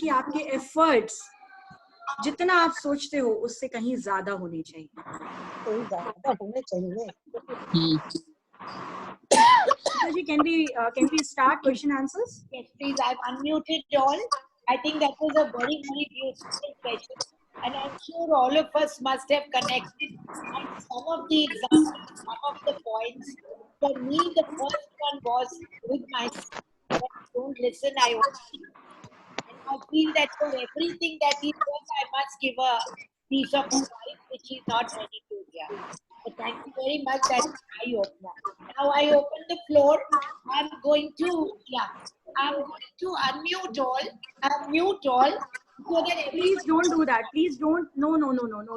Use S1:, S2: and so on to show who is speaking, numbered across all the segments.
S1: कि आपके एफर्ट्स जितना आप सोचते हो उससे कहीं ज्यादा होने चाहिए.
S2: कोई ज्यादा होने चाहिए.
S1: Rituji, can we start question answers?
S3: Yes, please. I've unmuted all. I think that was a very, very beautiful question. And I'm sure all of us must have connected. And some of the examples, some of the points. For me, the first one was with myself. When I don't listen, I overthink. And I feel that for everything that he says, I must give a piece of advice which he's not ready to hear. But thank you very much. That's an eye opener. Now I open the floor. I'm going to unmute all, so that
S1: Please
S3: everyone.
S1: don't do that. Please don't. No.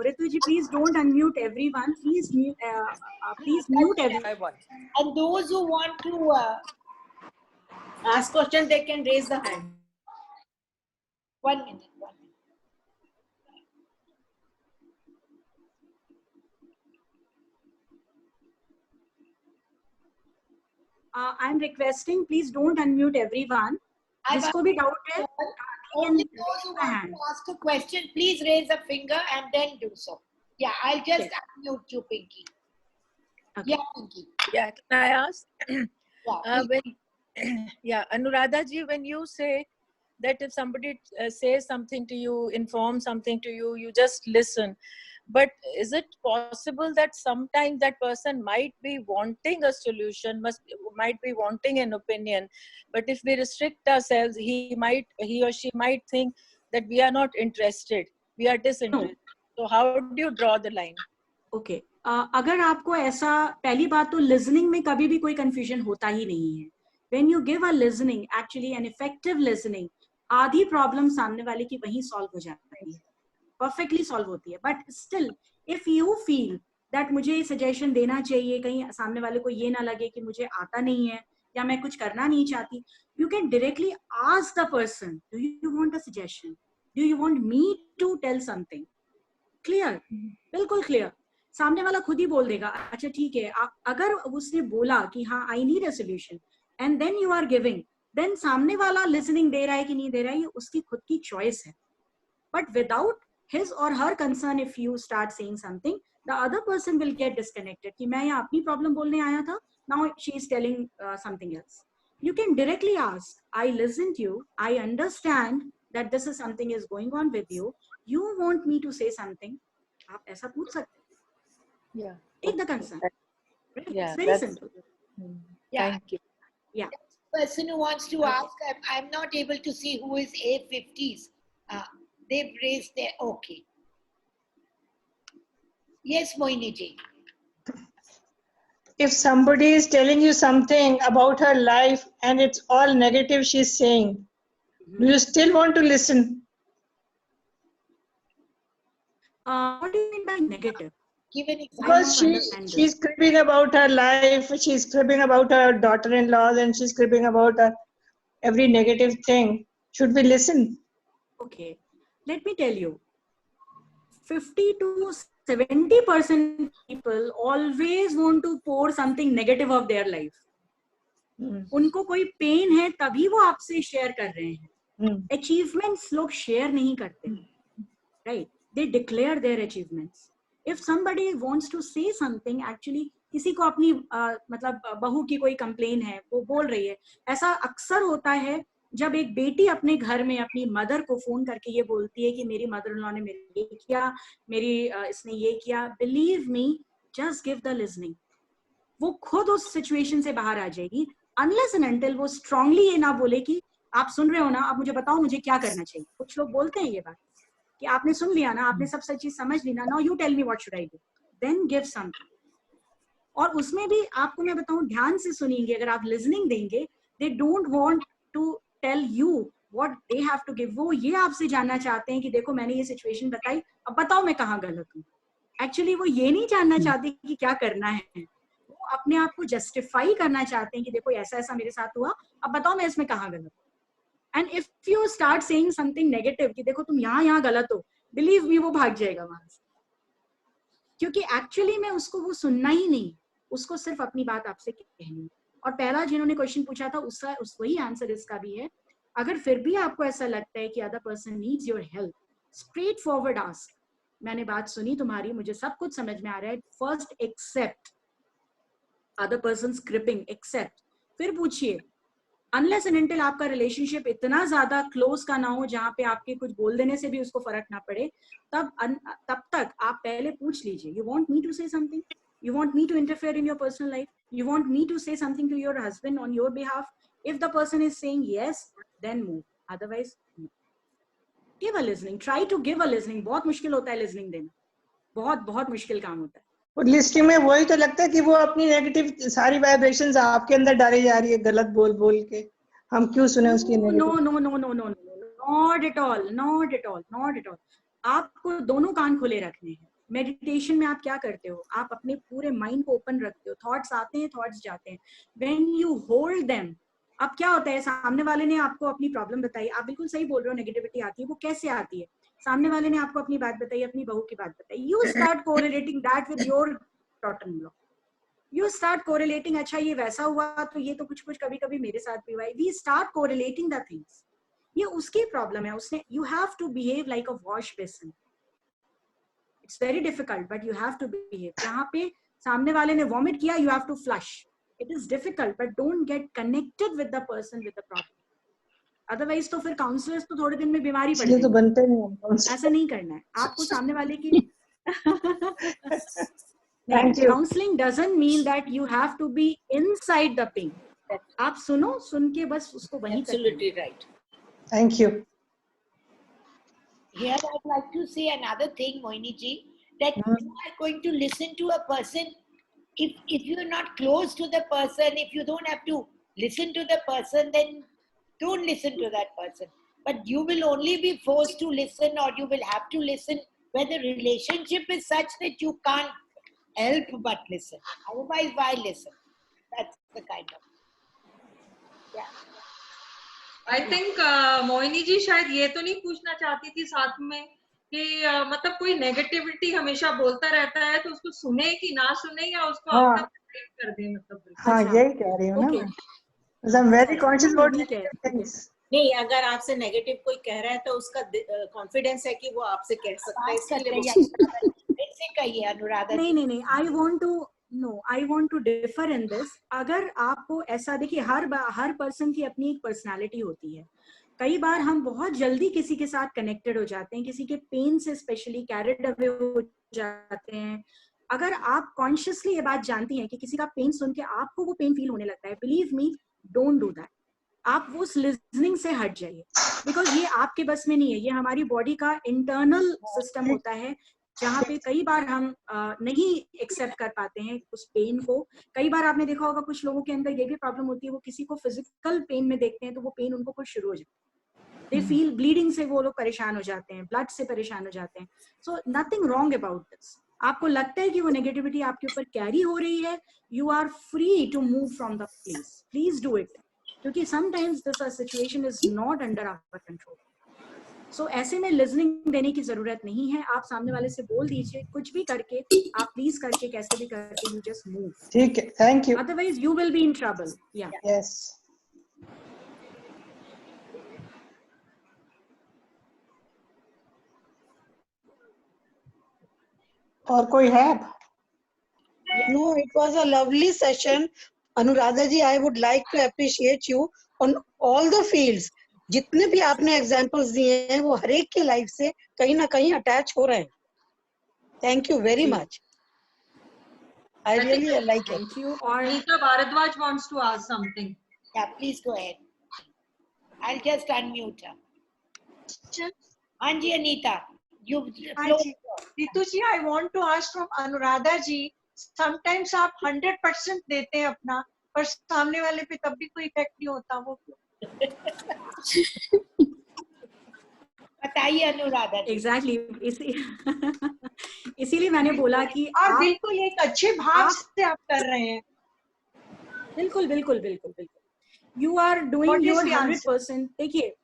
S1: Rituji, please don't unmute everyone. Please mute everyone.
S3: And those who want to
S2: Ask question, they can raise the hand.
S3: 1 minute.
S1: I'm requesting, please don't unmute everyone. जिसको भी doubt है,
S3: Only those who want to ask a question, please raise a finger and then do so. Yeah, I'll just unmute you, Pinky.
S1: Okay.
S3: Yeah, Pinky.
S4: Yeah, can I ask?
S3: Yeah,
S4: Anuradha ji, when you say that if somebody says something to you, informs something to you, you just listen. But is it possible that sometimes that person might be wanting a solution, might be wanting an opinion, but if we restrict ourselves, he or she might think that we are not interested, we are disinterested. So how do you draw the line?
S1: Okay. अगर आपको ऐसा, पहली बात तो listening में कभी भी कोई confusion होता ही नहीं है. When you give a listening, actually an effective listening, आधी problem सामने वाले की वहीं solve हो जाती है, perfectly solve होती है. But still, if you feel that मुझे suggestion देना चाहिए, कहीं सामने वाले को ये ना लगे कि मुझे आता नहीं है या मैं कुछ करना नहीं चाहती, you can directly ask the person, do you want a suggestion? Do you want me to tell something? Clear, बिल्कुल clear. सामने वाला खुद ही बोल देगा, अच्छा ठीक है. अगर उसने बोला कि हाँ I need a solution and then you are giving, then सामने वाला listening दे रहा है कि नहीं दे रहा है, ये उसकी खुद की choice है. But without his or her concern, if you start saying something, the other person will get disconnected. कि मैं यहाँ अपनी problem बोलने आया था, now she is telling something else. You can directly ask, I listened to you, I understand that this is something is going on with you, you want me to say something, आप ऐसा पूछ सकते हैं.
S4: Yeah.
S1: Take the concern. Right?
S4: Yeah,
S1: it's very simple.
S3: Yeah.
S4: Thank you.
S1: Yeah.
S3: Person who wants to ask, I'm not able to see who is A50s. They've raised their, okay. Yes, Moini ji.
S5: If somebody is telling you something about her life and it's all negative she's saying, do you still want to listen?
S1: What do you mean by negative?
S3: Give an example.
S5: Because she's cribbing about her life, she's cribbing about her daughter-in-law, and she's cribbing about her every negative thing. Should we listen?
S1: Okay, let me tell you, 50 to 70% people always want to pour something negative of their life. उनको कोई pen है तभी वो आपसे share कर रहे हैं. Achievements लोग शेयर नहीं करते, right? They declare their achievements. If somebody wants to say something, actually किसी को अपनी मतलब बहू की कोई कंप्लेन है, वो बोल रही है. ऐसा अक्सर होता है जब एक बेटी अपने घर में अपनी मदर को फोन करके ये बोलती है कि मेरी मदर इन लॉ ने मेरे ये किया, इसने ये किया. Believe me, just give the listening. वो खुद उस सिचुएशन से बाहर आ जाएगी, अनलेस एंड अनटिल वो स्ट्रांगली ये ना बोले कि आप सुन रहे हो ना, अब मुझे बताओ मुझे क्या करना चाहिए. कुछ लोग बोलते हैं ये बात कि आपने सुन लिया ना, आपने सब चीज समझ ली ना, now you tell me what should I do, then give something. और उसमें भी आपको मैं बताऊं, ध्यान से सुनेंगे, अगर आप लिसनिंग देंगे, they don't want to tell you what they have to give. वो ये आपसे जानना चाहते हैं कि देखो मैंने ये सिचुएशन बताई, अब बताओ मैं कहाँ गलत हूँ. एक्चुअली वो ये नहीं जानना चाहते कि क्या करना है, वो अपने आप को जस्टिफाई करना चाहते हैं कि देखो ऐसा ऐसा मेरे साथ हुआ, अब बताओ मैं इसमें कहाँ गलत हूँ. And if you start saying something negative कि देखो तुम यहाँ गलत हो, बिलीव मी वो भाग जाएगा वहां से, क्योंकि एक्चुअली में उसको वो सुनना ही नहीं, उसको सिर्फ अपनी बात आपसे कहनी. और पहला जिन्होंने क्वेश्चन पूछा था उसका वही आंसर इसका भी है अगर फिर भी आपको ऐसा लगता है कि other person needs your help, straight forward ask, मैंने बात सुनी तुम्हारी, मुझे सब कुछ समझ में आ रहा है, first accept other person scripting, accept, फिर पूछिए। अनलेस एंड अनटिल आपका रिलेशनशिप इतना ज्यादा क्लोज का ना हो जहां पे आपके कुछ बोल देने से भी उसको फर्क ना पड़े, तब तक आप पहले पूछ लीजिए, you want me to say something, you want me to interfere in your personal life, you want me to say something to your husband on your behalf? If the person is saying yes, then move, otherwise no. give a listening, try to give a listening. बहुत मुश्किल होता है listening देना, बहुत बहुत मुश्किल काम होता है।
S5: और लिस्टिंग में वही तो लगता है कि वो अपनी नेगेटिव सारी वाइब्रेशंस आपके अंदर डाली जा रही है, गलत बोल बोल के। हम क्यों सुने उसकी negative?
S1: No no no no no not at all, not at all, not at all. आपको दोनों कान खुले रखने हैं। मेडिटेशन में आप क्या करते हो, आप अपने पूरे माइंड को ओपन रखते हो, थॉट्स आते हैं, थॉट्स जाते हैं, व्हेन यू होल्ड देम, अब क्या होता है, सामने वाले ने आपको अपनी प्रॉब्लम बताई, आप बिल्कुल सही बोल रहे हो, नेगेटिविटी आती है, वो कैसे आती है, सामने वाले ने आपको अपनी बात बताई, अपनी बहू की बात बताई, you start correlating that with your daughter in law, you start correlating, अच्छा ये वैसा हुआ तो ये तो कुछ कुछ कभी कभी मेरे साथ भी हुआ है, we start correlating the things, ये उसकी प्रॉब्लम है, उसने, you have to behave like a wash basin, it's very difficult but you have to behave, जहाँ पे सामने वाले ने वॉमिट किया, you have to flush, it is difficult but don't get connected with the person with the problem, otherwise तो फिर counsellors तो थोड़े दिन में बीमारी पड़
S5: तो बनते
S1: नहीं, ऐसा नहीं करना है आपको, सामने वाले की counselling doesn't mean that you have to be inside the pain, आप सुनो, सुन के बस उसको वहीं
S2: Absolutely right.
S5: Thank you.
S3: Here I'd like to say another thing, Moini ji, that you are going to listen to a person. If you're not close to the person, if you don't have to listen to the person, then don't listen to that person. But you will only be forced to listen, or you will have to listen where the relationship is such that you can't help but listen. Otherwise, why listen? That's the kind of, yeah.
S6: I think Mohini ji शायद ये तो नहीं पूछना चाहती थी साथ में कि मतलब कोई नेगेटिविटी हमेशा बोलता रहता है तो उसको सुने कि ना सुने, या उसको अपना कर दे, मतलब।
S5: हाँ, यही कह रही हूँ ना, I am very conscious about things.
S2: नहीं, अगर आपसे नेगेटिव कोई कह रहा है तो उसका कॉन्फिडेंस है कि वो आपसे कह सकता है, इसलिए
S3: कहिए अनुराधा।
S1: नहीं, I want to differ in this. अगर आपको ऐसा, देखिए हर पर्सन की अपनी एक पर्सनालिटी होती है, कई बार हम बहुत जल्दी किसी के साथ कनेक्टेड हो जाते हैं, किसी के पेन से स्पेशली कैरिड अवे हो जाते हैं। अगर आप कॉन्शियसली ये बात जानती हैं कि किसी का पेन सुन के आपको वो पेन फील होने लगता है, believe me, don't do that. आप वो लिसनिंग से हट जाइए, बिकॉज ये आपके बस में नहीं है, ये हमारी बॉडी का इंटरनल सिस्टम होता है, जहाँ पे कई बार हम नहीं एक्सेप्ट कर पाते हैं उस पेन को। कई बार आपने देखा होगा कुछ लोगों के अंदर ये भी प्रॉब्लम होती है, वो किसी को फिजिकल पेन में देखते हैं तो वो पेन उनको कुछ शुरू हो जाता है, दे फील ब्लीडिंग से वो लोग परेशान हो जाते हैं, ब्लड से परेशान हो जाते हैं। So nothing wrong about this. आपको लगता है कि वो नेगेटिविटी आपके ऊपर कैरी हो रही है, you are free to move from the place, please do it, क्योंकि sometimes this situation is not under our control. So ऐसे में लिसनिंग देने की जरूरत नहीं है, आप सामने वाले से बोल दीजिए, कुछ भी करके, आप प्लीज करके, कैसे भी करके, यू जस्ट मूव।
S5: ठीक है, thank you.
S1: Otherwise you will be in trouble. या
S5: यस, और कोई है?
S7: No, it was a lovely session. Anuradha ji, I would like to appreciate you on all the fields. जितने भी आपने एग्जाम्पल्स दिए हैं वो हर एक की लाइफ से कहीं ना कहीं अटैच हो रहे हैं। Thank you very much, I really like it.
S1: Thank you. और
S6: Anita Bharadwaj wants to ask something.
S3: Yeah, please go ahead. I'll just unmute her. Anji, Anita, you.
S8: Ritu ji, I want to ask from Anuradha ji. Sometimes आप 100% देते हैं अपना, पर सामने वाले पे तब भी कोई इफेक्ट नहीं होता, वो
S3: बताइए अनुराधा।
S1: एग्जैक्टली, इसीलिए मैंने बोला कि
S8: आप बिल्कुल एक अच्छे भाव से आप कर रहे हैं।
S1: बिल्कुल बिल्कुल बिल्कुल बिल्कुल, यू आर डूइंग योर 100%। देखिए,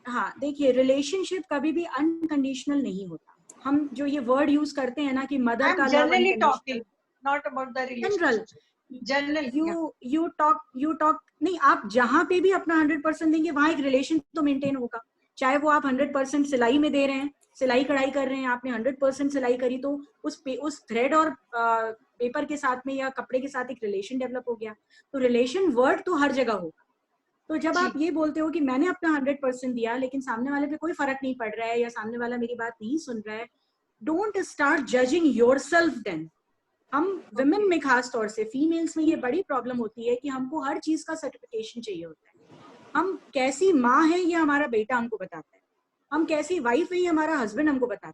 S1: हाँ देखिए, रिलेशनशिप कभी भी अनकंडीशनल नहीं होता। हम जो ये वर्ड यूज करते हैं ना कि मदर का love,
S8: generally talking, not about the relationship. General
S1: you talk नहीं, आप जहाँ पे भी अपना 100% देंगे वहाँ एक रिलेशन तो मेंटेन होगा। चाहे वो आप 100% सिलाई में दे रहे हैं, सिलाई कढ़ाई कर रहे हैं, आपने 100% सिलाई करी तो उस थ्रेड और पेपर के साथ में या कपड़े के साथ एक रिलेशन डेवलप हो गया। तो रिलेशन वर्ड तो हर जगह होगा। तो जब आप ये बोलते हो कि मैंने अपना 100% दिया लेकिन सामने वाले पे कोई फर्क नहीं पड़ रहा है या सामने वाला मेरी बात नहीं सुन रहा है, don't start judging yourself then. हम विमेन में खास तौर से, फीमेल्स में ये बड़ी प्रॉब्लम होती है कि हमको हर चीज का सर्टिफिकेशन चाहिए होता है। हम कैसी माँ है ये हमारा बेटा हमको बताता है, हम कैसी वाइफ है ये हमारा हस्बैंड हमको बताता है,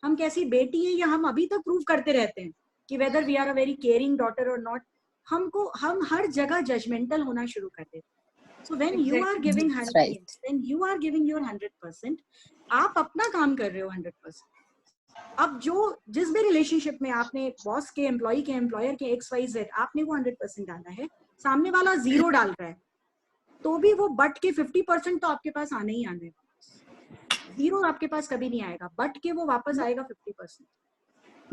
S1: हम कैसी बेटी है या हम अभी तक प्रूव करते रहते हैं कि whether we are a very caring daughter और नॉट। हम हर जगह जजमेंटल होना शुरू कर देते हैं। So when you are giving 100%, when you are giving your 100%, आप अपना काम कर रहे हो 100%। अब जिस भी रिलेशनशिप में आपने बॉस के, एम्प्लॉय के, एम्प्लॉयर के XYZ आपने वो 100% डाला है, सामने वाला 0 डाल रहा है, तो भी वो बट के 50% तो आपके पास आने ही आने हैं। 0 आपके पास कभी नहीं आएगा, बट के वो वापस आएगा 50%।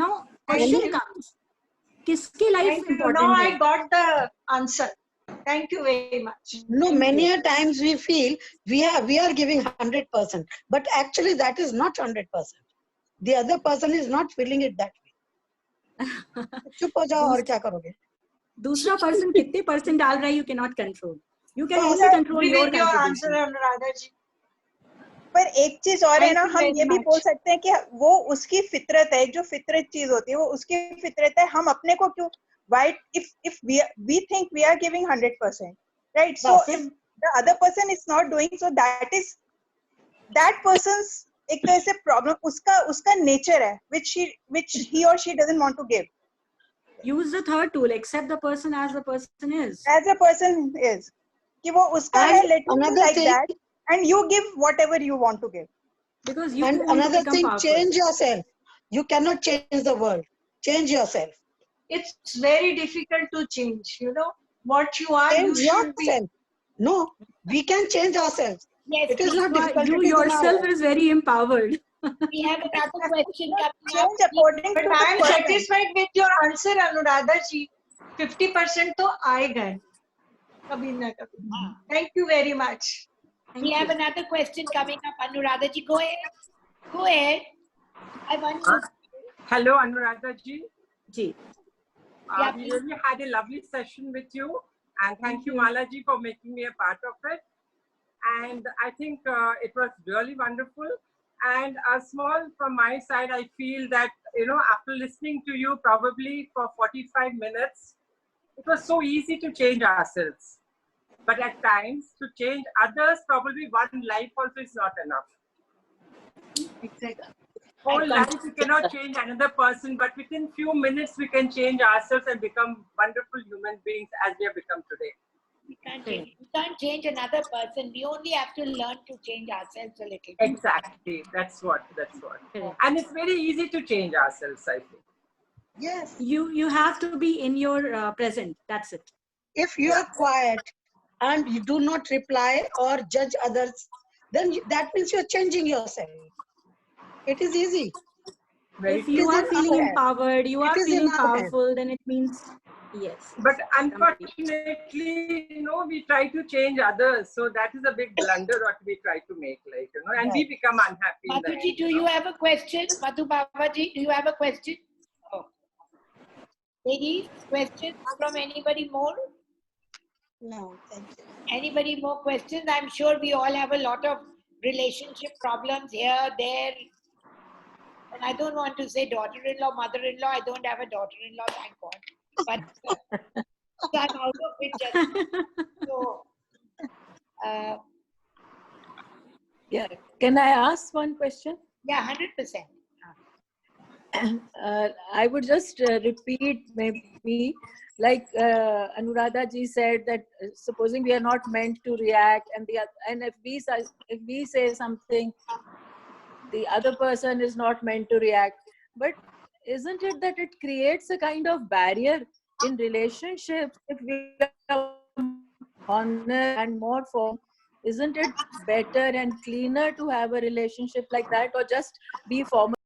S1: नाउ क्वेश्चन कम्स, किसकी लाइफ इंपॉर्टेंट है?
S8: Now I got the answer. Thank you very much.
S7: No, many a times we feel we are giving 100%, but actually that is not 100%. The other person is not feeling it that way. चुप हो जाओ और क्या करोगे?
S1: दूसरा person कितने % डाल रहा है, you cannot control. You can only control your
S8: answer, Anuradha जी।
S9: पर एक चीज और है ना, हम ये भी बोल सकते हैं कि वो उसकी फितरत है, जो फितरत चीज होती है वो उसकी फितरत है। हम अपने को क्यों, why if we think we are giving 100%, right? So if the other person is not doing, so that person's एक तरह से प्रॉब्लम, उसका नेचर है which he or she doesn't want to give.
S1: Use the third tool, accept the person as the person is.
S9: As a person is, कि वो उसका है, let him be like that, and you give whatever you want to give.
S1: Because you
S7: and another thing, change yourself. You cannot change the world. Change yourself.
S8: It's very difficult to change, you know. What you are,
S7: Change
S8: you should be.
S7: No, we can change ourselves.
S3: Yes,
S7: it is not difficult.
S1: You yourself is very empowered.
S3: We have another question coming
S9: Change according to
S8: But
S9: the
S8: I am
S9: person.
S8: satisfied with your answer, Anuradha ji. 50% तो आएगा कभी ना कभी. Thank you very much.
S3: We have another question coming up. Anuradha ji, go ahead. Go ahead. I want to.
S10: Hello, Anuradha ji.
S1: Ji.
S10: We really had a lovely session with you, and thank you, Mala ji, for making me a part of it. And I think it was really wonderful. And small from my side, I feel that, you know, after listening to you probably for 45 minutes, it was so easy to change ourselves. But at times, to change others, probably one life also is not enough.
S8: Exactly.
S10: Whole life we cannot change another person, but within few minutes we can change ourselves and become wonderful human beings as we have become today.
S3: We can't change another person. We only have to learn to change ourselves a little.
S10: Exactly. That's what. And it's very easy to change ourselves, I think.
S7: Yes.
S1: You have to be in your present. That's it.
S7: If you are quiet and you do not reply or judge others, then that means you're changing yourself. It is easy.
S1: If you are feeling empowered, you are feeling powerful, then it means yes.
S10: But unfortunately, you know, we try to change others, so that is a big blunder what we try to make, like, you know, and we become unhappy.
S3: Madhuji, do you have a question? Madhu Babaji, do you have a question? Oh. Ladies, questions from anybody more?
S7: No, thank you.
S3: Anybody more questions? I'm sure we all have a lot of relationship problems here, there. And I don't want to say daughter-in-law, mother-in-law. I don't have a daughter-in-law, thank God. But I'm out of it just. So,
S4: yeah. Can I ask one question?
S3: Yeah, 100%.
S4: I would just repeat maybe, like Anuradha ji said, that supposing we are not meant to react, and if we say something, the other person is not meant to react. But isn't it that it creates a kind of barrier in relationships if we are honest and more firm? Isn't it better and cleaner to have a relationship like that, or just be formal?